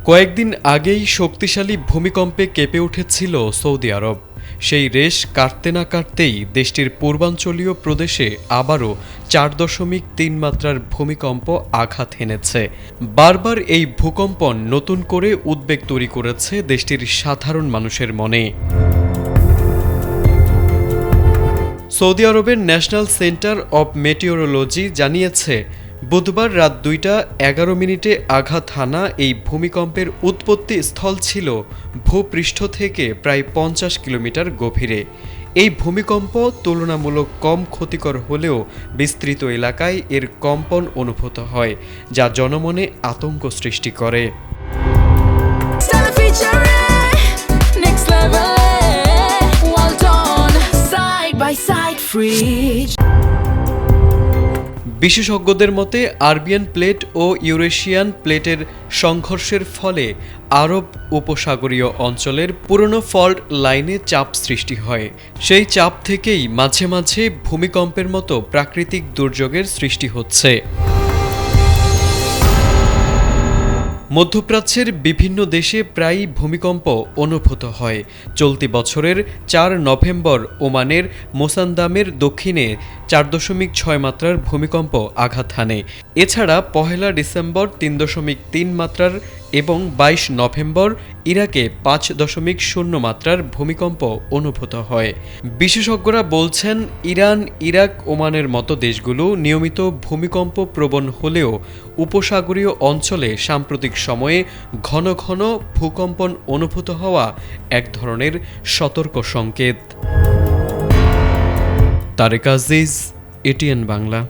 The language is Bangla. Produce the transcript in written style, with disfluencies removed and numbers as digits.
কয়েকদিন আগেই শক্তিশালী ভূমিকম্পে কেঁপে উঠেছিল সৌদি আরব। সেই রেশ কাটতে না কাটতেই দেশটির পূর্বাঞ্চলীয় প্রদেশে আবারও 4.3 মাত্রার ভূমিকম্প আঘাত হেনেছে। বারবার এই ভূকম্পন নতুন করে উদ্বেগ তৈরি করেছে দেশটির সাধারণ মানুষের মনে। সৌদি আরবের ন্যাশনাল সেন্টার অব মেটিওরোলজি জানিয়েছে, বুধবার রাত 2:11 আঘাত হানা এই ভূমিকম্পের উৎপত্তি স্থল ছিল ভূপৃষ্ঠ থেকে প্রায় 50 কিলোমিটার গভীরে। এই ভূমিকম্প তুলনামূলক কম ক্ষতিকর হলেও বিস্তৃত এলাকায় এর কম্পন অনুভূত হয়, যা জনমনে আতঙ্ক সৃষ্টি করে। বিশেষজ্ঞদের মতে আরবিয়ান প্লেট ও ইউরেশিয়ান প্লেটের সংঘর্ষের ফলে আরব উপসাগরীয় অঞ্চলের পুরনো ফল্ট লাইনে চাপ সৃষ্টি হয়। সেই চাপ থেকেই মাঝে মাঝে ভূমিকম্পের মতো প্রাকৃতিক দুর্যোগের সৃষ্টি হচ্ছে। মধ্যপ্রাচ্যের বিভিন্ন দেশে প্রায়ই ভূমিকম্প অনুভূত হয়। চলতি বছরের 4 নভেম্বর ওমানের মোসান্দামের দক্ষিণে 4.6 মাত্রার ভূমিকম্প আঘাত হানে। এছাড়া 1 ডিসেম্বর 3.3 মাত্রার এবং 22 নভেম্বর ইরাকে 5.0 মাত্রার ভূমিকম্প অনুভূত হয়। বিশেষজ্ঞরা বলছেন, ইরান, ইরাক, ওমানের মতো দেশগুলো নিয়মিত ভূমিকম্প প্রবণ হলেও উপসাগরীয় অঞ্চলে সাম্প্রতিক সময়ে ঘন ঘন ভূকম্পন অনুভূত হওয়া এক ধরনের সতর্ক সংকেত। তারেক আজিজ, এটিএন বাংলা।